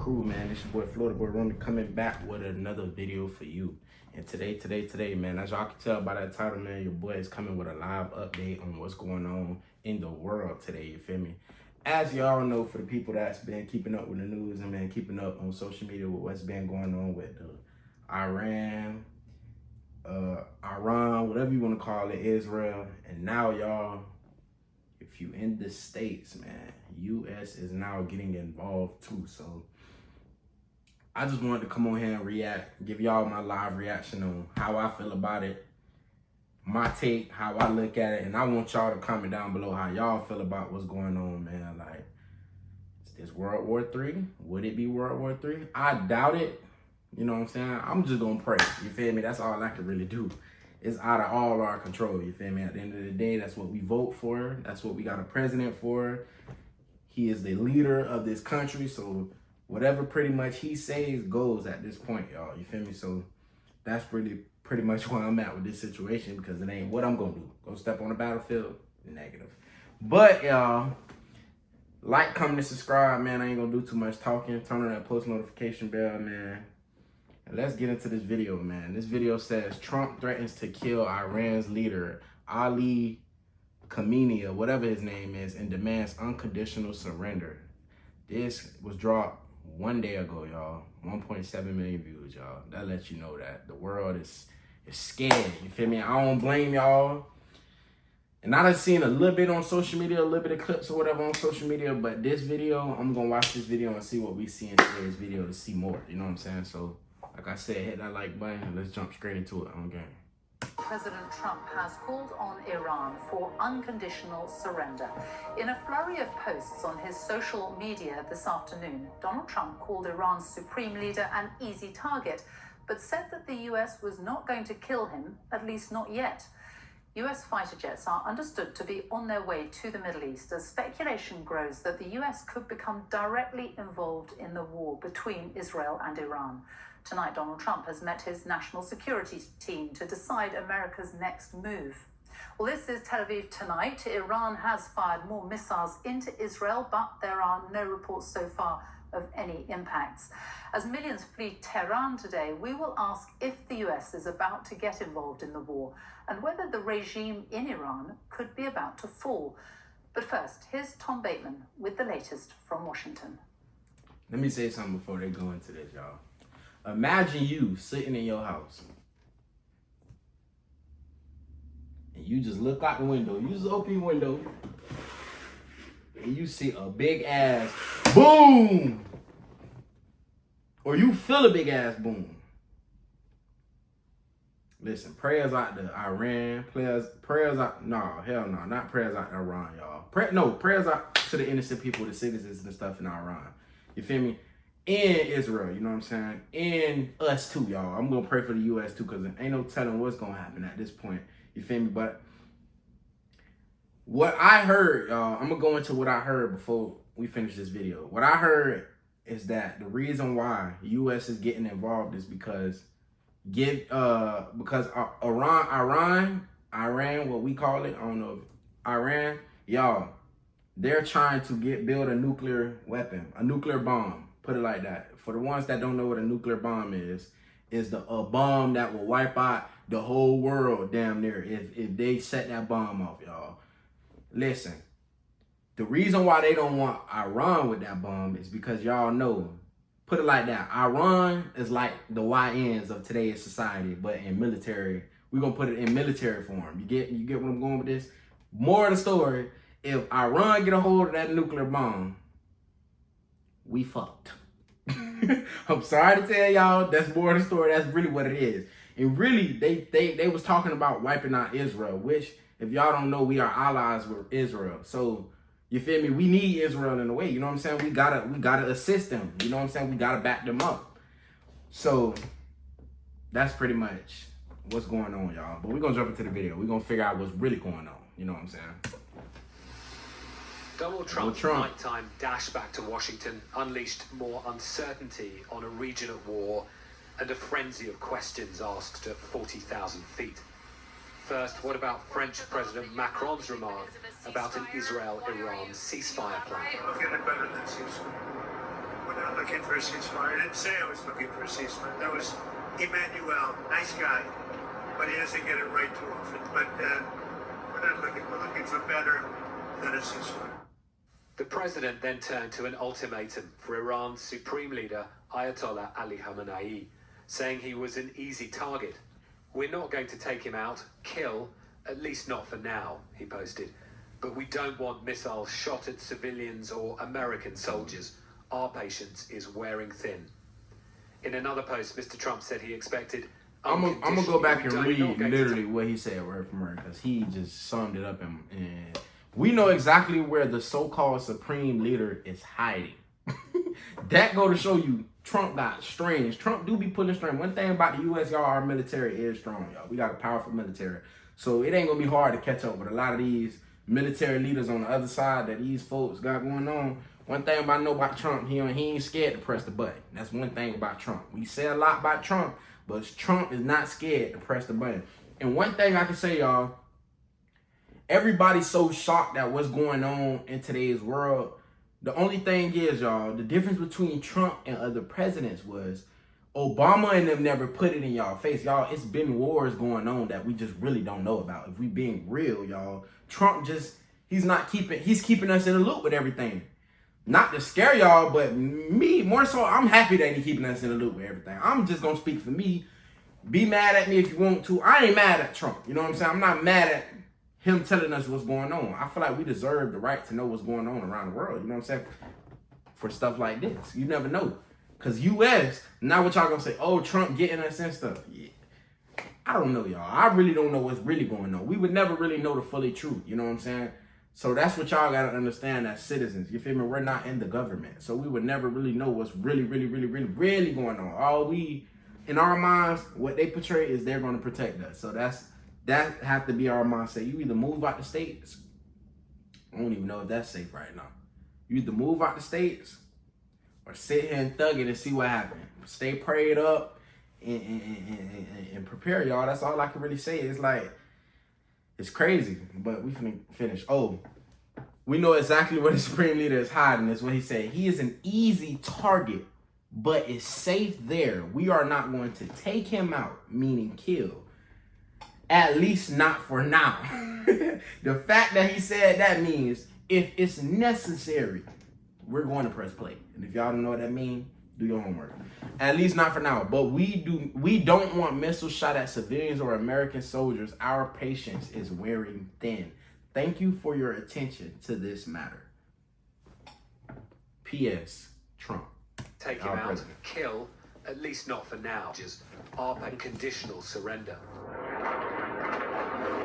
crew, man? It's your boy FloridaBoyRomme coming back with another video for you. And today, man, as y'all can tell by that title, man, your boy is coming with a live update on what's going on in the world today, you feel me? As y'all know, for the people that's been keeping up with the news and been keeping up on social media with what's been going on with Iran, whatever you want to call it, Israel, and now y'all, if you in the States, man, U.S. is now getting involved too. So I just wanted to come on here and react, give y'all my live reaction on how I feel about it, my take, how I look at it, and I want y'all to comment down below how y'all feel about what's going on, man. Like, is this World War III? Would it be World War III? I doubt it. You know what I'm saying? I'm just gonna pray. You feel me? That's all I can really do. It's out of all our control. You feel me? At the end of the day, that's what we vote for. That's what we got a president for. He is the leader of this country. So whatever pretty much he says goes at this point, y'all. You feel me? So that's really pretty much where I'm at with this situation, because it ain't what I'm gonna do. Go step on the battlefield? Negative. But y'all, like, comment, and subscribe, man. I ain't gonna do too much talking. Turn on that post notification bell, man. And let's get into this video, man. This video says Trump threatens to kill Iran's leader, Ali Khamenei, or whatever his name is, and demands unconditional surrender. This was dropped 1 day ago, y'all. 1.7 million views, y'all. That lets you know that the world is scared. You feel me? I don't blame y'all. And I done seen a little bit on social media, a little bit of clips or whatever on social media, but this video, I'm gonna watch this video and see what we see in today's video to see more. You know what I'm saying? So, like I said, hit that like button and let's jump straight into it on game. President Trump has called on Iran for unconditional surrender. In a flurry of posts on his social media this afternoon, Donald Trump called Iran's supreme leader an easy target, but said that the US was not going to kill him, at least not yet. US fighter jets are understood to be on their way to the Middle East as speculation grows that the US could become directly involved in the war between Israel and Iran. Tonight, Donald Trump has met his national security team to decide America's next move. Well, this is Tel Aviv tonight. Iran has fired more missiles into Israel, but there are no reports so far of any impacts. As millions flee Tehran today, we will ask if the US is about to get involved in the war and whether the regime in Iran could be about to fall. But first, here's Tom Bateman with the latest from Washington. Let me say something before they go into this, y'all. Imagine you sitting in your house and you just look out the window. You just open your window and you see a big ass boom, or you feel a big ass boom. Listen, prayers out to Iran, prayers out, no, hell no, not prayers out to Iran, y'all. Prayers out to the innocent people, the citizens and stuff in Iran. You feel me? And Israel, you know what I'm saying? And us too, y'all. I'm gonna pray for the US too, because ain't no telling what's gonna happen at this point. You feel me? But what I heard, y'all, I'm gonna go into what I heard before we finish this video. What I heard is that the reason why US is getting involved is because Iran, what we call it, I don't know, Iran, y'all, they're trying to build a nuclear weapon, a nuclear bomb. Put it like that. For the ones that don't know what a nuclear bomb is a bomb that will wipe out the whole world damn near if they set that bomb off, y'all. Listen, the reason why they don't want Iran with that bomb is because y'all know, put it like that, Iran is like the YNs of today's society, but in military. We're gonna put it in military form. You get where I'm going with this? More of the story, if Iran get a hold of that nuclear bomb, we fucked. I'm sorry to tell y'all, that's more of the story. That's really what it is. And really, they was talking about wiping out Israel, which, if y'all don't know, we are allies with Israel. So, you feel me? We need Israel in a way. You know what I'm saying? We gotta assist them. You know what I'm saying? We gotta back them up. So, that's pretty much what's going on, y'all. But we're gonna jump into the video. We're gonna figure out what's really going on. You know what I'm saying? Donald Trump's nighttime dash back to Washington unleashed more uncertainty on a region at war and a frenzy of questions asked at 40,000 feet. First, what about French President Macron's remark about an Israel-Iran ceasefire plan? We're getting better than ceasefire. We're not looking for a ceasefire. I didn't say I was looking for a ceasefire. That was Emmanuel, nice guy, but he doesn't get it right too often. But we're not looking. We're looking for better than a ceasefire. The president then turned to an ultimatum for Iran's supreme leader, Ayatollah Ali Khamenei, saying he was an easy target. "We're not going to take him out, kill, at least not for now," he posted. "But we don't want missiles shot at civilians or American soldiers. Our patience is wearing thin." In another post, Mr. Trump said he expected... I'm gonna go back and read literally what he said word for word, because he just summed it up, and we know exactly where the so-called supreme leader is hiding. That go to show you Trump got strings. Trump do be pulling string. One thing about the U.S., y'all, our military is strong, y'all. We got a powerful military. So it ain't gonna be hard to catch up with a lot of these military leaders on the other side that these folks got going on. One thing I know about Trump, he ain't scared to press the button. That's one thing about Trump. We say a lot about Trump, but Trump is not scared to press the button. And one thing I can say, y'all, everybody's so shocked at what's going on in today's world. The only thing is, y'all, the difference between Trump and other presidents was Obama and them never put it in y'all face. Y'all, it's been wars going on that we just really don't know about. If we being real, y'all, Trump just, he's keeping us in the loop with everything. Not to scare y'all, but me, more so, I'm happy that he's keeping us in the loop with everything. I'm just going to speak for me. Be mad at me if you want to. I ain't mad at Trump. You know what I'm saying? I'm not mad at him telling us what's going on. I feel like we deserve the right to know what's going on around the world. You know what I'm saying? For stuff like this. You never know. Because U.S., now what y'all going to say, oh, Trump getting us and stuff. Yeah. I don't know, y'all. I really don't know what's really going on. We would never really know the fully truth. You know what I'm saying? So that's what y'all got to understand as citizens. You feel me? We're not in the government. So we would never really know what's really going on. All we, in our minds, what they portray is they're going to protect us. So that have to be our mindset. You either move out the states. I don't even know if that's safe right now. You either move out the states or sit here and thug it and see what happens. Stay prayed up and prepare, y'all. That's all I can really say. It's like, it's crazy, but we finna finish. Oh, we know exactly where the Supreme Leader is hiding. Is what he said. He is an easy target, but is safe there. We are not going to take him out, meaning kill. At least not for now. The fact that he said that means if it's necessary, we're going to press play. And if y'all don't know what that means, do your homework. At least not for now. But we don't want missiles shot at civilians or American soldiers. Our patience is wearing thin. Thank you for your attention to this matter. P.S. Trump. Take him out, kill, at least not for now. Just our unconditional surrender.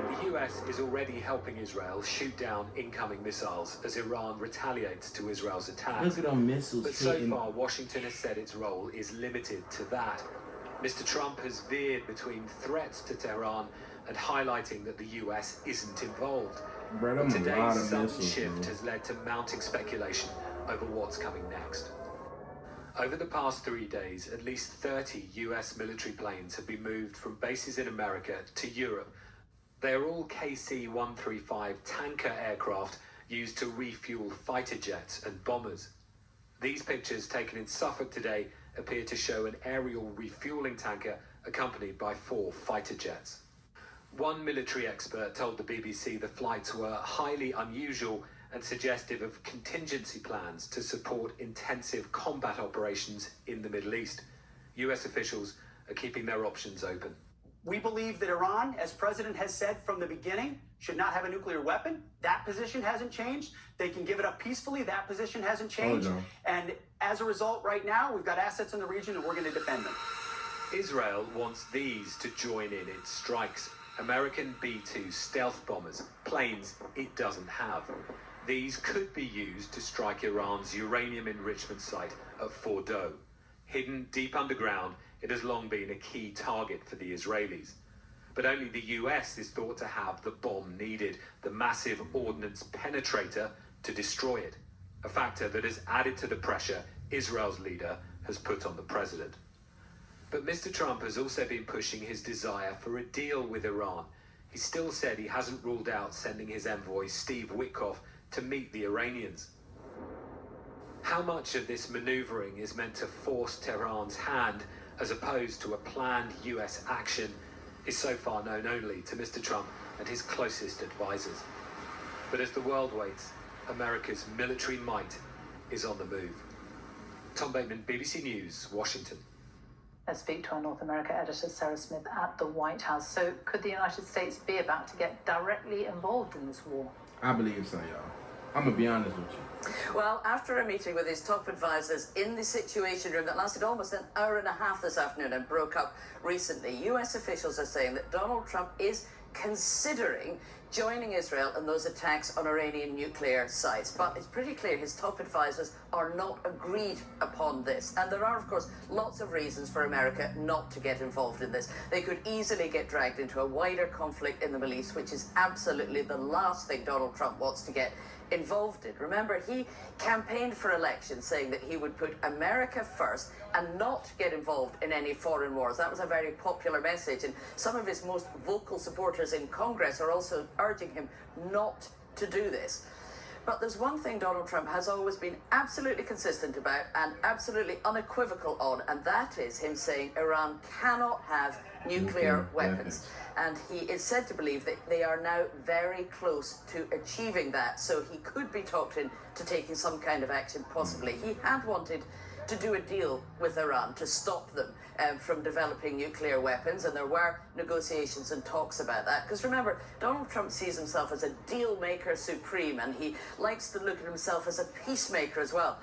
The US is already helping Israel shoot down incoming missiles as Iran retaliates to Israel's attacks. Look at them missiles. But so far, Washington has said its role is limited to that. Mr. Trump has veered between threats to Tehran and highlighting that the US isn't involved. Today's sudden shift has led to mounting speculation over what's coming next. Over the past 3 days, at least 30 US military planes have been moved from bases in America to Europe. They are all KC-135 tanker aircraft used to refuel fighter jets and bombers. These pictures taken in Suffolk today appear to show an aerial refueling tanker accompanied by 4 fighter jets. One military expert told the BBC the flights were highly unusual and suggestive of contingency plans to support intensive combat operations in the Middle East. US officials are keeping their options open. We believe that Iran, as President has said from the beginning, should not have a nuclear weapon. That position hasn't changed. They can give it up peacefully. That position hasn't changed. Oh, no. And as a result, right now, we've got assets in the region and we're going to defend them. Israel wants these to join in its strikes. American B-2 stealth bombers, planes it doesn't have. These could be used to strike Iran's uranium enrichment site at Fordow. Hidden deep underground, it has long been a key target for the Israelis. But only the US is thought to have the bomb needed, the massive ordnance penetrator, to destroy it. A factor that has added to the pressure Israel's leader has put on the president. But Mr. Trump has also been pushing his desire for a deal with Iran. He still said he hasn't ruled out sending his envoy, Steve Witkoff, to meet the Iranians. How much of this maneuvering is meant to force Tehran's hand as opposed to a planned US action is so far known only to Mr. Trump and his closest advisors. But as the world waits, America's military might is on the move. Tom Bateman, BBC News, Washington. Let's speak to our North America editor, Sarah Smith, at the White House. So could the United States be about to get directly involved in this war? I believe so, y'all. I'm going to be honest with you. Well, after a meeting with his top advisors in the Situation Room that lasted almost an hour and a half this afternoon and broke up recently, US officials are saying that Donald Trump is considering joining Israel in those attacks on Iranian nuclear sites. But it's pretty clear his top advisors are not agreed upon this. And there are, of course, lots of reasons for America not to get involved in this. They could easily get dragged into a wider conflict in the Middle East, which is absolutely the last thing Donald Trump wants to get involved in. Remember, he campaigned for election saying that he would put America first and not get involved in any foreign wars. That was a very popular message, and some of his most vocal supporters in Congress are also urging him not to do this. But there's one thing Donald Trump has always been absolutely consistent about and absolutely unequivocal on, and that is him saying Iran cannot have nuclear weapons. And he is said to believe that they are now very close to achieving that. So he could be talked into taking some kind of action, possibly. He had wanted to do a deal with Iran to stop them from developing nuclear weapons, and there were negotiations and talks about that. Because remember, Donald Trump sees himself as a deal maker supreme, and he likes to look at himself as a peacemaker as well.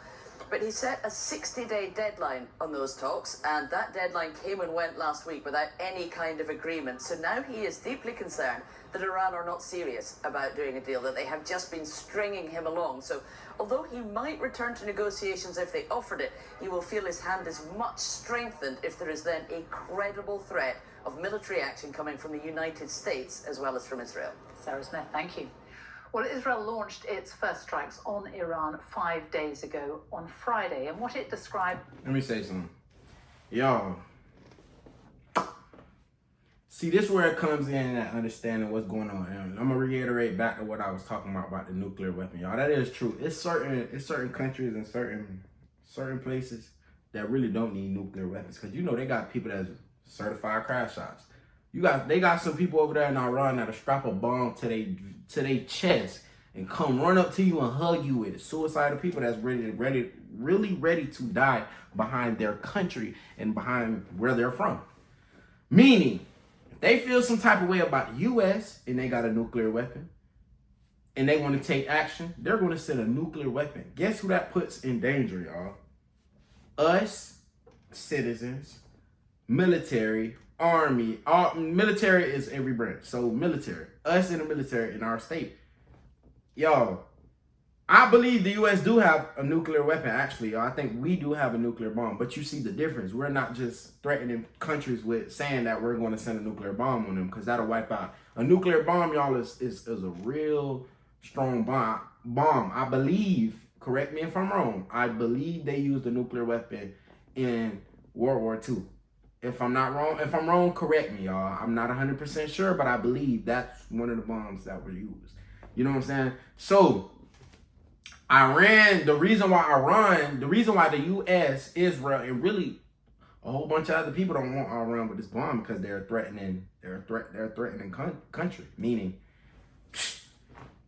But he set a 60-day deadline on those talks, and that deadline came and went last week without any kind of agreement. So now he is deeply concerned that Iran are not serious about doing a deal, that they have just been stringing him along. So although he might return to negotiations if they offered it, he will feel his hand is much strengthened if there is then a credible threat of military action coming from the United States as well as from Israel. Sarah Smith, thank you. Well, Israel launched its first strikes on Iran 5 days ago on Friday, and what it described... Let me say something. Y'all, see, this is where it comes in at understanding what's going on. And I'm going to reiterate back to what I was talking about the nuclear weapon, y'all. That is true. It's certain countries and certain places that really don't need nuclear weapons. Because, you know, they got people that's certified crash shots. They got some people over there in Iran that'll strap a bomb to their chest and come run up to you and hug you with it. Suicidal people that's really ready to die behind their country and behind where they're from. Meaning, if they feel some type of way about the U.S. and they got a nuclear weapon and they want to take action, they're going to send a nuclear weapon. Guess who that puts in danger, y'all? Us, citizens, military, army. Military is every branch. So military, us in the military in our state. Y'all, I believe the U.S. do have a nuclear weapon, actually. Y'all. I think we do have a nuclear bomb. But you see the difference. We're not just threatening countries with saying that we're going to send a nuclear bomb on them, because that'll wipe out. A nuclear bomb, y'all, is a real strong bomb. I believe, correct me if I'm wrong, I believe they used a nuclear weapon in World War II. If I'm not wrong, if I'm wrong, correct me, y'all. I'm not 100% sure, but I believe that's one of the bombs that were used. You know what I'm saying? So, the reason why the U.S., Israel, and really a whole bunch of other people don't want Iran with this bomb, because they're threatening country. Meaning,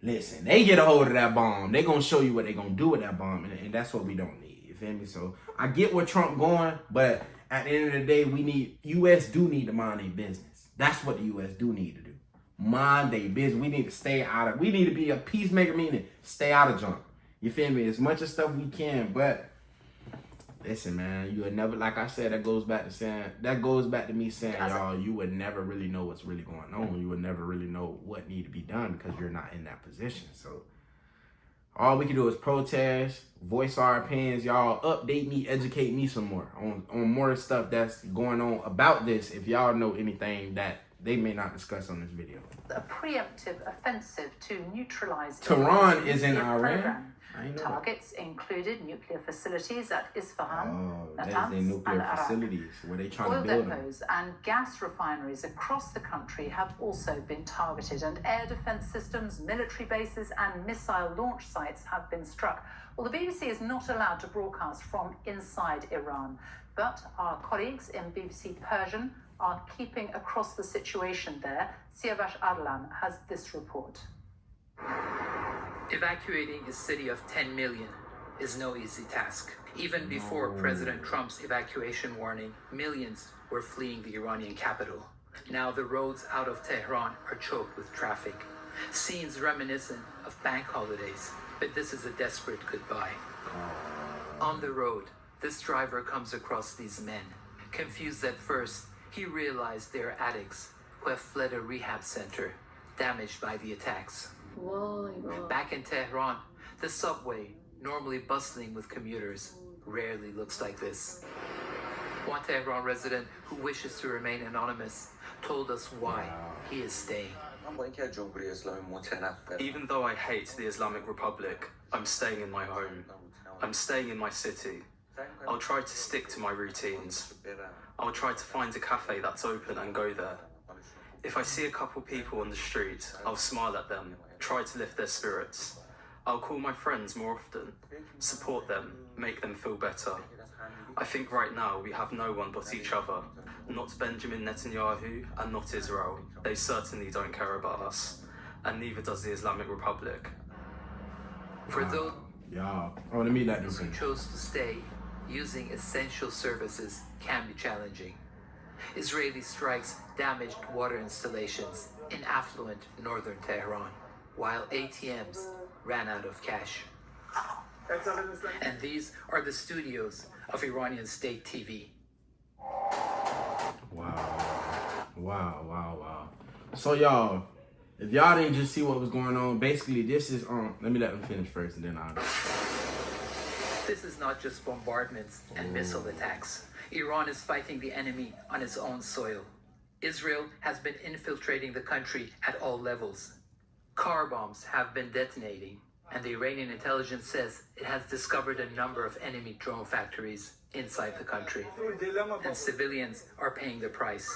listen, they get a hold of that bomb, they're going to show you what they're going to do with that bomb, and that's what we don't need. You feel me? So, I get where Trump going, but at the end of the day, U.S. do need to mind their business. That's what the U.S. do need to do. Mind their business. We need to be a peacemaker, meaning stay out of junk. You feel me? As much as stuff we can, but listen, man, you would never, like I said, that goes back to me saying, y'all, you would never really know what's really going on. You would never really know what need to be done because you're not in that position. So all we can do is protest, voice our opinions. Y'all update me, educate me some more on more stuff that's going on about this, if y'all know anything that they may not discuss on this video. A preemptive offensive to neutralize Tehran is in Iran. Targets included nuclear facilities at Isfahan, That's Natanz, their nuclear and Arak. facilities where they trying Oil to build them. depots and gas refineries across the country have also been targeted, and air defense systems, military bases, and missile launch sites have been struck. Well, the BBC is not allowed to broadcast from inside Iran, but our colleagues in BBC Persian are keeping across the situation there. Siavash Arlan has this report. Evacuating a city of 10 million is no easy task. Even before President Trump's evacuation warning, millions were fleeing the Iranian capital. Now the roads out of Tehran are choked with traffic. Scenes reminiscent of bank holidays, but this is a desperate goodbye. On the road, this driver comes across these men. Confused at first, he realized they are addicts who have fled a rehab center damaged by the attacks. Back in Tehran, the subway, normally bustling with commuters, rarely looks like this. One Tehran resident who wishes to remain anonymous told us why he is staying. Even though I hate the Islamic Republic, I'm staying in my home. I'm staying in my city. I'll try to stick to my routines. I'll try to find a cafe that's open and go there. If I see a couple people on the street, I'll smile at them, try to lift their spirits. I'll call my friends more often, support them, make them feel better. I think right now we have no one but each other. Not Benjamin Netanyahu and not Israel. They certainly don't care about us. And neither does the Islamic Republic. For those let me let them who finish. chose to stay, using essential services can be challenging. Israeli strikes damaged water installations in affluent northern Tehran, while ATMs ran out of cash. And these are the studios of Iranian state TV. Wow. So y'all, if y'all didn't just see what was going on, basically this is let me let them finish first and then I'll. This is not just bombardments and missile attacks. Iran is fighting the enemy on its own soil. Israel has been infiltrating the country at all levels. Car bombs have been detonating, and the Iranian intelligence says it has discovered a number of enemy drone factories inside the country. And civilians are paying the price.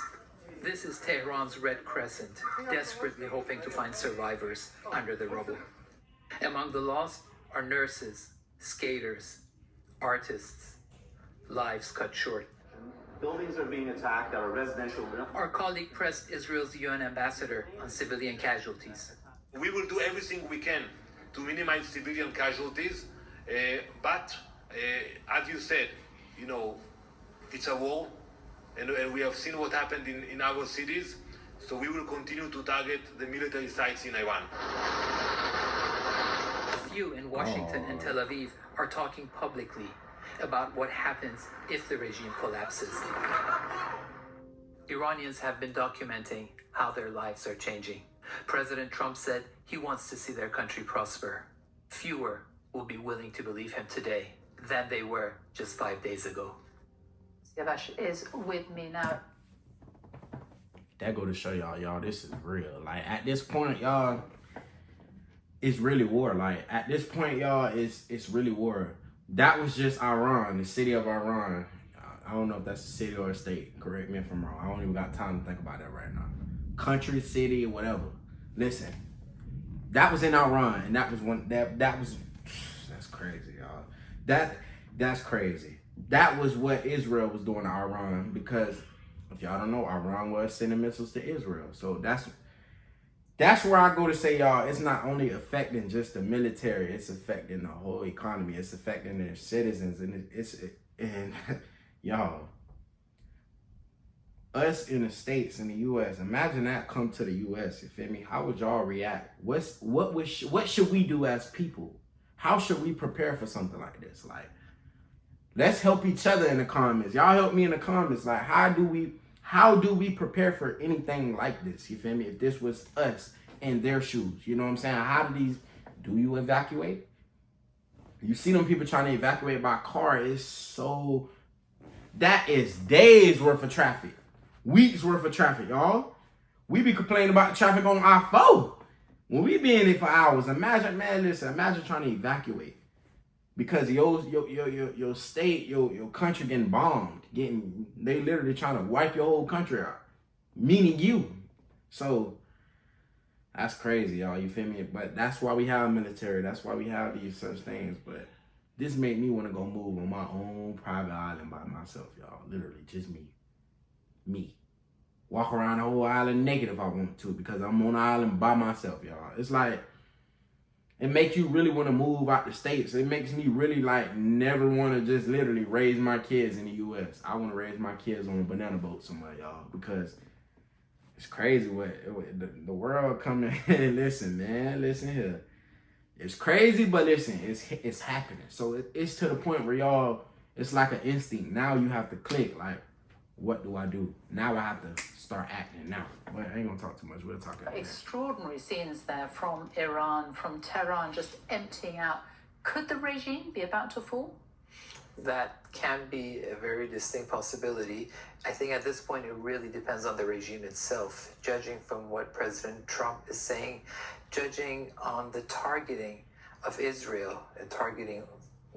This is Tehran's Red Crescent, desperately hoping to find survivors under the rubble. Among the lost are nurses, skaters, artists, lives cut short. Buildings are being attacked that are residential. Our colleague pressed Israel's UN ambassador on civilian casualties. We will do everything we can to minimize civilian casualties, but as you said, it's a war, and we have seen what happened in our cities, so we will continue to target the military sites in Iran. Few in Washington and Tel Aviv are talking publicly about what happens if the regime collapses. Iranians have been documenting how their lives are changing. President Trump said he wants to see their country prosper. Fewer will be willing to believe him today than they were just 5 days ago. Siavash is with me now. That go to show y'all, this is real. Like at this point, y'all, it's really war. Like at this point, y'all, it's really war. That was just Iran, the city of Iran. I don't know if that's a city or a state. Correct me if I'm wrong. I don't even got time to think about that right now. Country, city, whatever. Listen, that was in Iran, and that was that's crazy, y'all. That's crazy. That was what Israel was doing to Iran, because if y'all don't know, Iran was sending missiles to Israel. So that's where I go to say, y'all, it's not only affecting just the military, it's affecting the whole economy. It's affecting their citizens, and y'all, us in the States, in the U.S., imagine that come to the U.S., you feel me? How would y'all react? What should we do as people? How should we prepare for something like this? Like, let's help each other in the comments. Y'all help me in the comments. Like, how do we prepare for anything like this? You feel me? If this was us in their shoes, you know what I'm saying? Do you evacuate? You see them people trying to evacuate by car. That is days worth of traffic. Weeks worth of traffic, y'all. We be complaining about the traffic on I-4. When we be in it for hours, imagine trying to evacuate. because your state, your country getting bombed, they literally trying to wipe your whole country out, meaning you. So that's crazy, y'all. You feel me? But that's why we have military. That's why we have these such things. But this made me want to go move on my own private island by myself, y'all. Literally, just me. Walk around the whole island naked if I want to, because I'm on the island by myself, y'all. It's like, it makes you really want to move out the States. It makes me really like never want to just literally raise my kids in the U.S. I want to raise my kids on a banana boat somewhere, y'all, because it's crazy what the world coming. Listen, man, listen here. It's crazy, but listen, it's happening. So it's to the point where y'all, it's like an instinct. Now you have to click, like, what do I do? Now I have to start acting now. But I ain't gonna talk too much. We'll talk about Extraordinary scenes there from Iran, from Tehran, just emptying out. Could the regime be about to fall? That can be a very distinct possibility. I think at this point it really depends on the regime itself. Judging from what President Trump is saying, judging on the targeting of Israel and targeting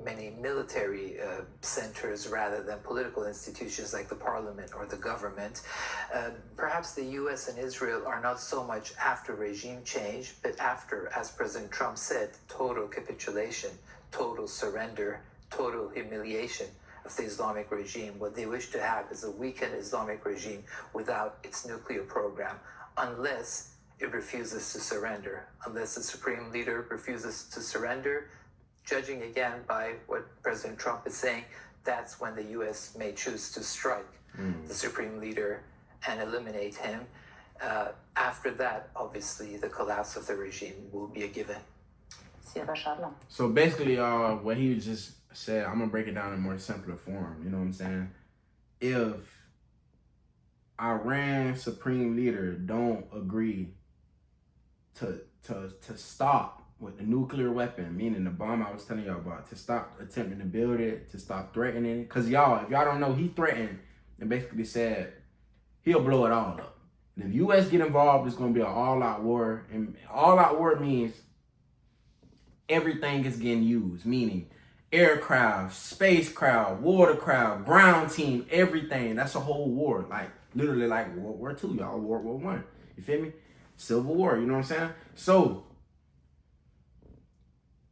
many military centers rather than political institutions like the parliament or the government. Perhaps the US and Israel are not so much after regime change, but after, as President Trump said, total capitulation, total surrender, total humiliation of the Islamic regime. What they wish to have is a weakened Islamic regime without its nuclear program, unless it refuses to surrender. Unless the supreme leader refuses to surrender, judging again by what President Trump is saying, that's when the U.S. may choose to strike the supreme leader and eliminate him. After that, obviously, the collapse of the regime will be a given. So basically, what he just said, I'm gonna break it down in more simpler form. You know what I'm saying? If Iran supreme leader don't agree to stop with the nuclear weapon, meaning the bomb I was telling y'all about, to stop attempting to build it, to stop threatening it. Because y'all, if y'all don't know, he threatened and basically said he'll blow it all up. And if U.S. get involved, it's going to be an all-out war. And all-out war means everything is getting used, meaning aircraft, spacecraft, watercraft, ground team, everything. That's a whole war. Like, literally like World War II, y'all, World War I. You feel me? Civil War, you know what I'm saying? So,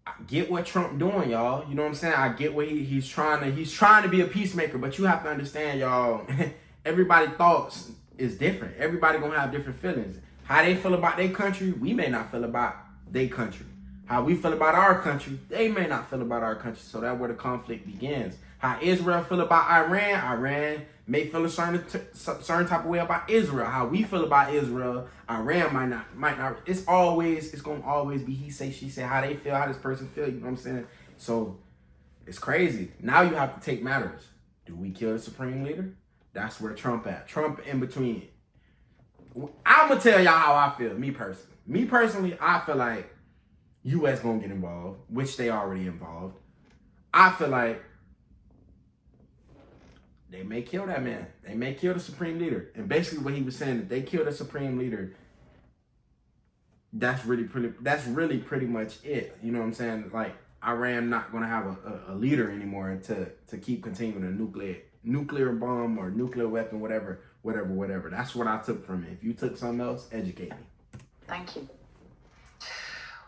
I get what Trump doing, y'all. You know what I'm saying? I get what he's trying to be a peacemaker, but you have to understand, y'all, everybody's thoughts is different. Everybody gonna have different feelings. How they feel about their country, we may not feel about their country. How we feel about our country, they may not feel about our country. So that's where the conflict begins. How Israel feel about Iran, Iran may feel a certain type of way about Israel. How we feel about Israel, Iran might not. It's gonna always be he say, she say. How they feel, how this person feel. You know what I'm saying? So it's crazy. Now you have to take matters. Do we kill the supreme leader? That's where Trump at. Trump in between. I'm gonna tell y'all how I feel. Me personally, I feel like U.S. gonna get involved, which they already involved. I feel like they may kill that man. They may kill the supreme leader. And basically what he was saying, that they kill the supreme leader, that's really pretty much it. You know what I'm saying? Like, Iran not gonna have a leader anymore to keep continuing a nuclear bomb or nuclear weapon, whatever. That's what I took from it. If you took something else, educate me. Thank you.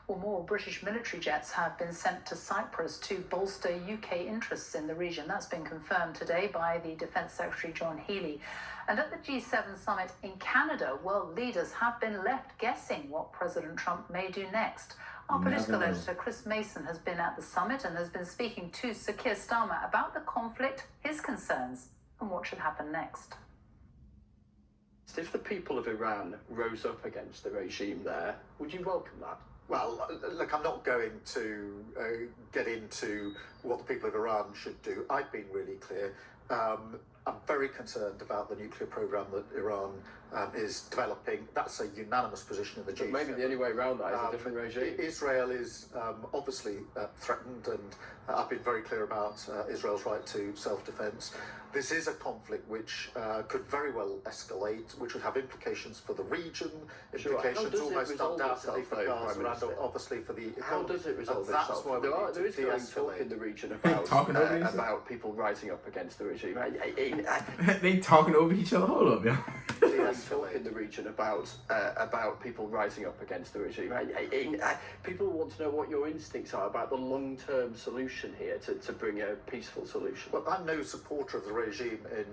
Well, more British military jets have been sent to Cyprus to bolster UK interests in the region. That's been confirmed today by the Defence Secretary John Healey. And at the G7 summit in Canada, world leaders have been left guessing what President Trump may do next. Our political editor Chris Mason has been at the summit and has been speaking to Sir Keir Starmer about the conflict, his concerns, and what should happen next. If the people of Iran rose up against the regime there, would you welcome that? Well, look, I'm not going to get into what the people of Iran should do. I've been really clear. I'm very concerned about the nuclear program that Iran is developing. That's a unanimous position in the G7. Maybe the only way around that is a different regime. Israel is obviously threatened, and I've been very clear about Israel's right to self-defense. This is a conflict which could very well escalate, which would have implications for the region, implications almost undoubtedly for Gaza, and obviously for the economy. How does it resolve That's itself? why There is growing talk in the region about people rising up against the regime. They talking over each other. Hold up, y'all. Talk in the region about people rising up against the regime. People want to know what your instincts are about the long-term solution here to bring a peaceful solution. Well, I'm no supporter of the regime in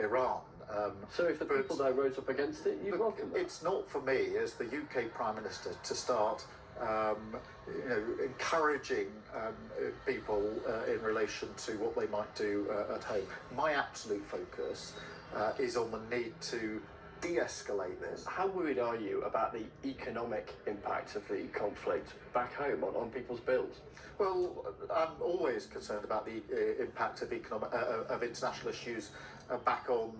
Iran. So if the people there rose up against it, you welcome that? It's not for me, as the UK Prime Minister, to start encouraging people in relation to what they might do at home. My absolute focus is on the need to de-escalate this. How worried are you about the economic impact of the conflict back home on people's bills? Well, I'm always concerned about the impact of of international issues back on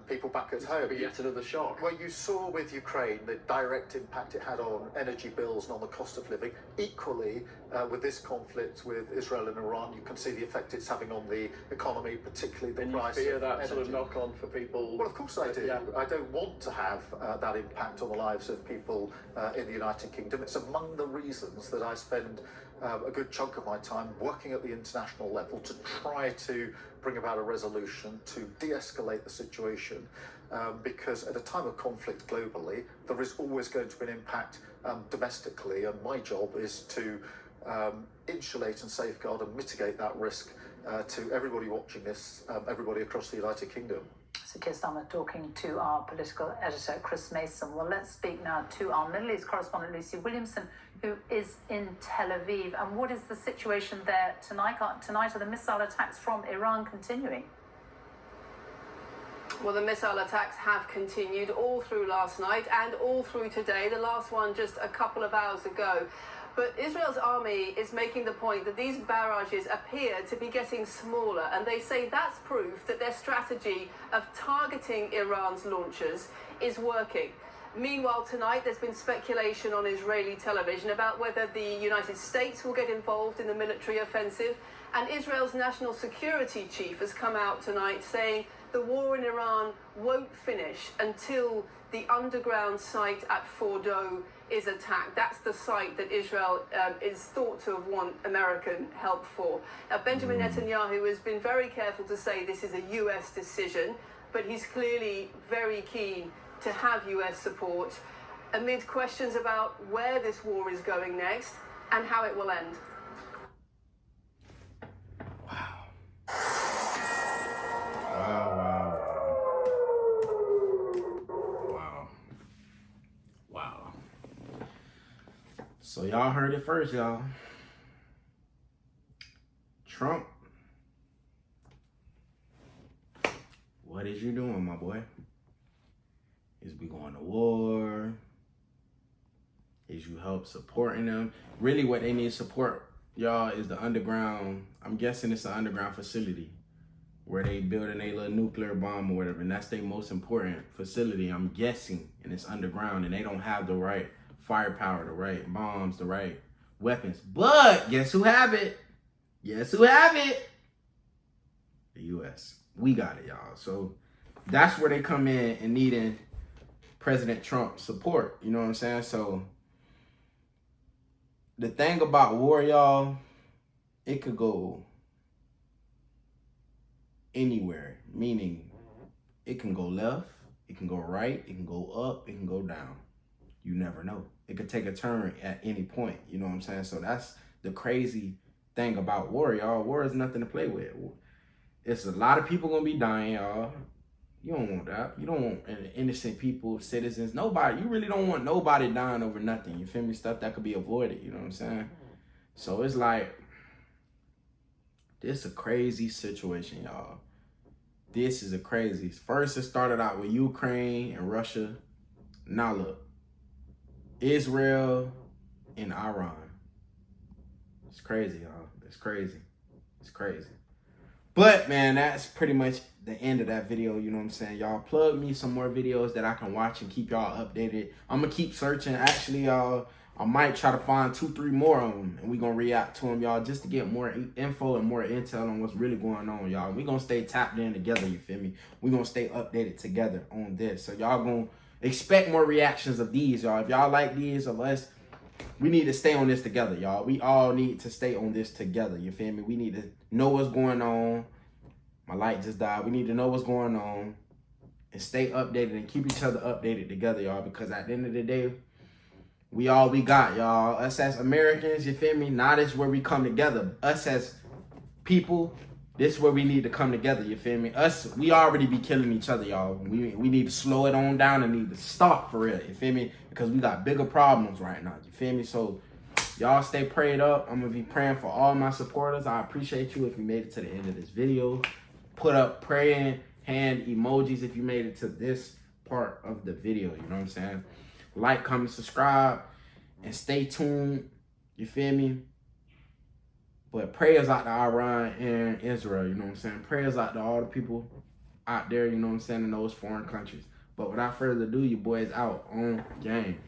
people back at home. Yet another shock. Well, you saw with Ukraine the direct impact it had on energy bills and on the cost of living. Equally, with this conflict with Israel and Iran, you can see the effect it's having on the economy, particularly the price of energy. And you fear that sort of knock-on for people? Well, of course I do. Yeah. I don't want to have that impact on the lives of people in the United Kingdom. It's among the reasons that I spend a good chunk of my time working at the international level to try to bring about a resolution, to de-escalate the situation, because at a time of conflict globally, there is always going to be an impact domestically, and my job is to insulate and safeguard and mitigate that risk to everybody watching this, everybody across the United Kingdom. So Keir Starmer talking to our political editor, Chris Mason. Well, let's speak now to our Middle East correspondent, Lucy Williamson, who is in Tel Aviv. And what is the situation there tonight? Tonight are the missile attacks from Iran continuing? Well, the missile attacks have continued all through last night and all through today, the last one just a couple of hours ago. But Israel's army is making the point that these barrages appear to be getting smaller, and they say that's proof that their strategy of targeting Iran's launchers is working. Meanwhile, tonight there's been speculation on Israeli television about whether the United States will get involved in the military offensive, and Israel's national security chief has come out tonight saying the war in Iran won't finish until the underground site at Fordo is attacked. That's the site that Israel is thought to have want American help for. Now, Benjamin Netanyahu has been very careful to say this is a US decision, but he's clearly very keen to have US support amid questions about where this war is going next and how it will end. Wow. So y'all heard it first, y'all. Trump, what is you doing, my boy? Is we going to war? Is you help supporting them? Really what they need support, y'all, is the underground. I'm guessing it's an underground facility where they building a little nuclear bomb or whatever, and that's their most important facility, I'm guessing, and it's underground, and they don't have the right firepower, the right bombs, the right weapons. But guess who have it? Guess who have it? The US. We got it, y'all. So that's where they come in and needing President Trump support. You know what I'm saying? So the thing about war, y'all, it could go anywhere, meaning it can go left, it can go right, it can go up, it can go down. You never know. It could take a turn at any point. You know what I'm saying? So that's the crazy thing about war, y'all. War is nothing to play with. It's a lot of people gonna be dying, y'all. You don't want that. You don't want innocent people, citizens, nobody. You really don't want nobody dying over nothing. You feel me? Stuff that could be avoided. You know what I'm saying? So it's like, this is a crazy situation, y'all. This is a crazy. First, it started out with Ukraine and Russia. Now look, Israel and Iran. It's crazy, y'all. It's crazy. It's crazy. But man, that's pretty much the end of that video. You know what I'm saying? Y'all plug me some more videos that I can watch and keep y'all updated. I'm gonna keep searching. Actually, y'all, I might try to find 2-3 more of them, and we gonna react to them, y'all, just to get more info and more intel on what's really going on, y'all. We gonna stay tapped in together, you feel me? We gonna stay updated together on this. So y'all gonna expect more reactions of these, y'all. If y'all like these or less, we need to stay on this together, y'all. We all need to stay on this together, you feel me? We need to know what's going on. My light just died. We need to know what's going on and stay updated and keep each other updated together, y'all, because at the end of the day, we all we got, y'all. Us as Americans, you feel me? Now this is where we come together. Us as people, this is where we need to come together, you feel me? Us, we already be killing each other, y'all. We need to slow it on down and need to stop for real, you feel me? Because we got bigger problems right now, you feel me? So y'all stay prayed up. I'm going to be praying for all my supporters. I appreciate you if you made it to the end of this video. Put up praying hand emojis if you made it to this part of the video, you know what I'm saying? Like, comment, subscribe, and stay tuned, you feel me? But prayers out to Iran and Israel, you know what I'm saying? Prayers out to all the people out there, you know what I'm saying, in those foreign countries. But without further ado, your boy is out on game.